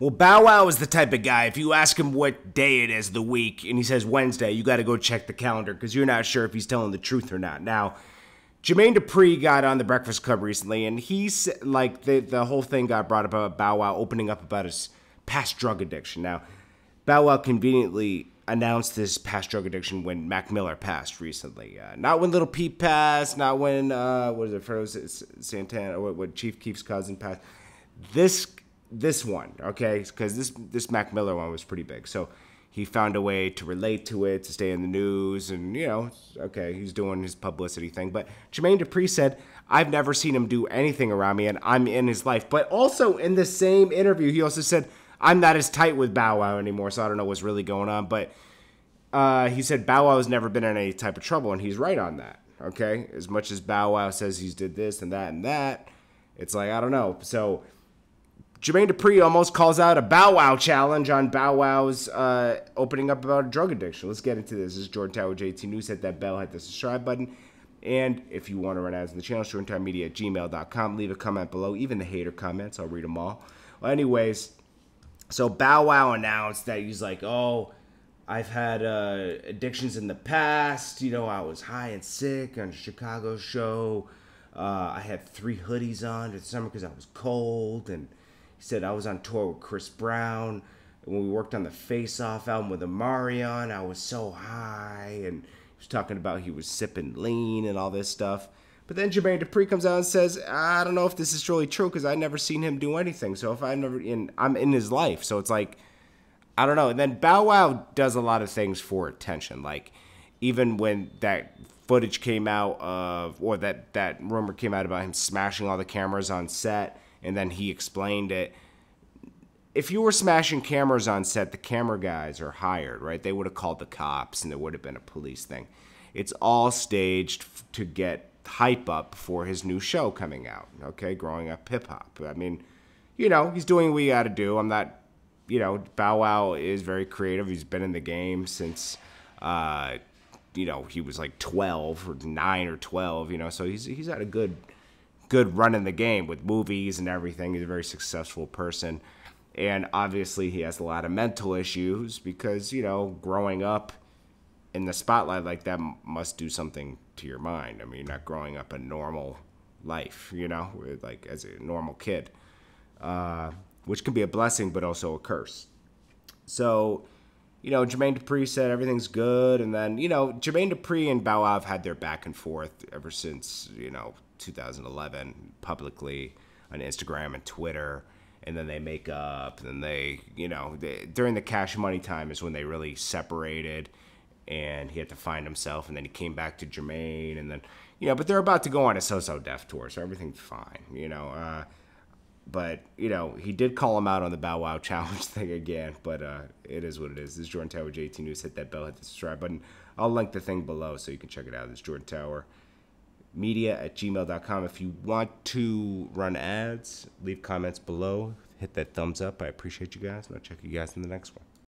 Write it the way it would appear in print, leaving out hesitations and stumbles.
Well, Bow Wow is the type of guy, if you ask him what day it is of the week, and he says Wednesday, you got to go check the calendar because you're not sure if he's telling the truth or not. Now, Jermaine Dupri got on the Breakfast Club recently, and he's like the whole thing got brought up about Bow Wow opening up about his past drug addiction. Now, Bow Wow conveniently announced his past drug addiction when Mac Miller passed recently. Not when Little Peep passed, not when what is it, Fredo Santana, or what Chief Keef's cousin passed. This one, okay, because this Mac Miller one was pretty big. So he found a way to relate to it, to stay in the news, and, you know, okay, he's doing his publicity thing. But Jermaine Dupri said, I've never seen him do anything around me, and I'm in his life. But also in the same interview, he also said, I'm not as tight with Bow Wow anymore, so I don't know what's really going on. But he said Bow Wow has never been in any type of trouble, and he's right on that, okay? As much as Bow Wow says he's did this and that, it's like, I don't know. So Jermaine Dupri almost calls out a Bow Wow challenge on Bow Wow's opening up about a drug addiction. Let's get into this. This is Jordan Tower, JT News. Hit that bell, hit the subscribe button. And if you want to run ads in the channel, jordantowermedia@gmail.com. Leave a comment below. Even the hater comments, I'll read them all. Well, anyways, so Bow Wow announced that he's like, oh, I've had addictions in the past. You know, I was high and sick on a Chicago show. I had 3 hoodies on in the summer because I was cold, and he said I was on tour with Chris Brown. When we worked on the Face Off album with Omarion, I was so high. And he was talking about he was sipping lean and all this stuff. But then Jermaine Dupri comes out and says, I don't know if this is really true because I've never seen him do anything. So if I'm in his life. So it's like, I don't know. And then Bow Wow does a lot of things for attention. Like, even when that footage came out of, or that rumor came out about him smashing all the cameras on set, and then he explained it. If you were smashing cameras on set, the camera guys are hired, right? They would have called the cops, and there would have been a police thing. It's all staged to get hype up for his new show coming out, okay? Growing Up Hip Hop. I mean, you know, he's doing what he got to do. I'm not, you know, Bow Wow is very creative. He's been in the game since, you know, he was like 12 or 9 or 12, you know, so he's had a good run in the game with movies and everything. He's a very successful person. And obviously he has a lot of mental issues because, you know, growing up in the spotlight like that must do something to your mind. I mean, you're not growing up a normal life, you know, like as a normal kid, which can be a blessing but also a curse. So, you know, Jermaine Dupri said everything's good. And then, you know, Jermaine Dupri and Bow Wow have had their back and forth ever since, you know, 2011 publicly on Instagram and Twitter, and then they make up, and then they, you know, during the Cash Money time is when they really separated, and he had to find himself, and then he came back to Jermaine, and then, you know, but they're about to go on a So-So Def tour, so everything's fine, you know, but, you know, he did call him out on the Bow Wow challenge thing again, but it is what it is. This is Jordan Tower, JT News. Hit that bell, hit the subscribe button. I'll link the thing below so you can check it out. This is Jordan Tower. Media@gmail.com. If you want to run ads, leave comments below. Hit that thumbs up. I appreciate you guys, and I'll check you guys in the next one.